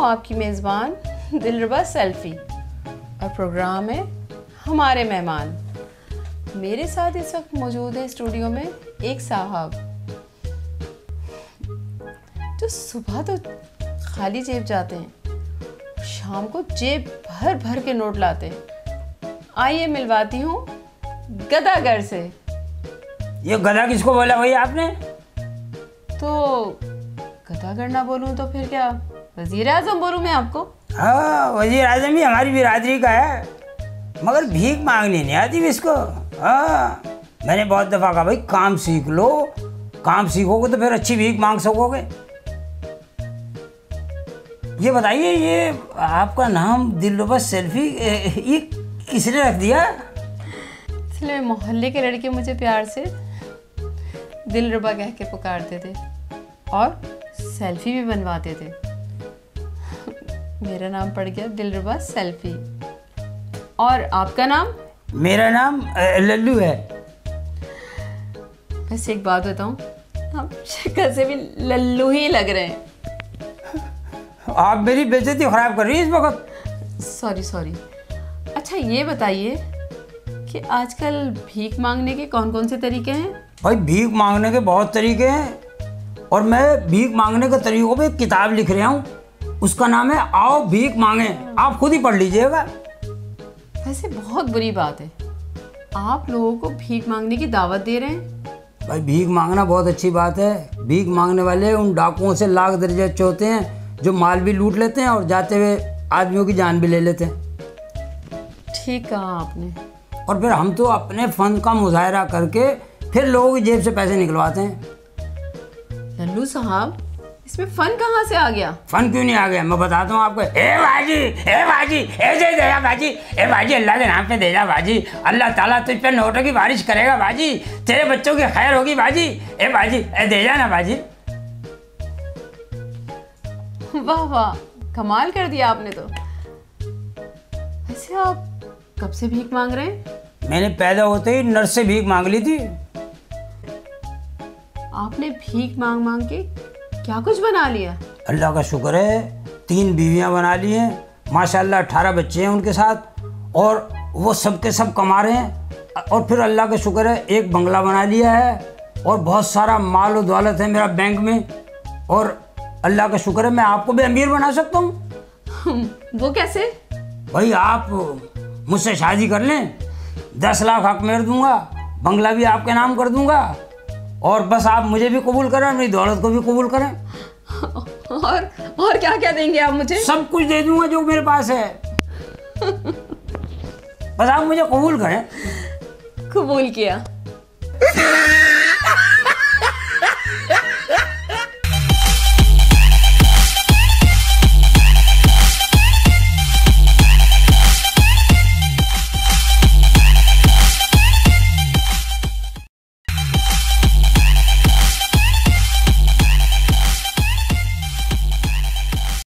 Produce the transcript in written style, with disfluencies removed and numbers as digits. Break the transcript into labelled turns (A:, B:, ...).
A: आपकी मेज़बान दिलरुबा सेल्फी और प्रोग्राम है हमारे मेहमान। मेरे साथ इस वक्त मौजूद है स्टूडियो में एक साहब जो सुबह तो खाली जेब जाते हैं, शाम को जेब भर भर के नोट लाते हैं। आइए मिलवाती हूँ गदागर से।
B: ये गधा किसको बोला भैया आपने?
A: तो गदागर ना बोलूं तो फिर क्या वजीर आजम बोलूं मैं आपको?
B: हाँ, वजीर आजम भी हमारी बिरादरी का है, मगर भीख मांगनी नहीं आती इसको। हाँ, मैंने बहुत दफ़ा कहा भाई काम सीख लो, काम सीखोगे तो फिर अच्छी भीख मांग सकोगे। ये बताइए, ये आपका नाम दिलरुबा सेल्फी ये किसने रख दिया?
A: इसलिए मोहल्ले के लड़के मुझे प्यार से दिलरुबा कह के पुकारते थे और सेल्फी भी बनवाते थे। मेरा नाम पड़ गया दिलरुबा सेल्फी। और आपका नाम?
B: मेरा नाम लल्लू है।
A: बस एक बात बताऊं, आप शक्ल से भी लल्लू ही लग रहे हैं।
B: आप मेरी बेइज्जती खराब कर रही है इस वक्त।
A: सॉरी। अच्छा ये बताइए कि आजकल भीख मांगने के कौन कौन से तरीके हैं?
B: भाई भीख मांगने के बहुत तरीके हैं और मैं भीख मांगने के तरीकों पे एक किताब लिख रहा हूँ, उसका नाम है आओ भीख मांगे। आप खुद ही पढ़ लीजिएगा।
A: वैसे बहुत बुरी बात है, आप लोगों को भीख मांगने की दावत दे रहे हैं।
B: भाई भीख मांगना बहुत अच्छी बात है। भीख मांगने वाले उन डाकुओं से लाख दर्जे अच्छे होते हैं जो माल भी लूट लेते हैं और जाते हुए आदमियों की जान भी ले लेते हैं।
A: ठीक कहा आपने।
B: और फिर हम तो अपने फन का मुजाहरा करके फिर लोगों की जेब से पैसे निकलवाते हैं।
A: लल्लू साहब, इसमें फन कहाँ से आ गया?
B: फन क्यों नहीं आ गया, मैं बताता हूँ आपको। ए बाजी, दे जा बाजी, ए बाजी, अल्लाह के नाम पे दे जा बाजी, अल्लाह ताला तुझ पे नोटों की बारिश करेगा बाजी, तेरे बच्चों की खैर होगी बाजी, ए बाजी दे जा ना बाजी।
A: वाह वाह, कमाल कर दिया आपने तो। वैसे आप कब से भीख मांग रहे हैं?
B: मैंने पैदा होते ही नर्स से भीख मांग ली थी।
A: आपने भीख मांग मांग के क्या कुछ बना लिया?
B: अल्लाह का शुक्र है, 3 बीवियां बना ली हैं, माशाल्लाह 18 बच्चे हैं उनके साथ, और वो सब के सब कमा रहे हैं। और फिर अल्लाह का शुक्र है एक बंगला बना लिया है और बहुत सारा माल और दौलत है मेरा बैंक में। और अल्लाह का शुक्र है मैं आपको भी अमीर बना सकता हूँ।
A: वो कैसे?
B: भाई आप मुझसे शादी कर लें, 10 लाख हक मेर दूंगा, बंगला भी आपके नाम कर दूंगा, और बस आप मुझे भी कबूल करें, मेरी दौलत को भी कबूल करें।
A: और क्या क्या देंगे आप मुझे?
B: सब कुछ दे दूंगा जो मेरे पास है। बस आप मुझे कबूल करें।
A: कबूल किया।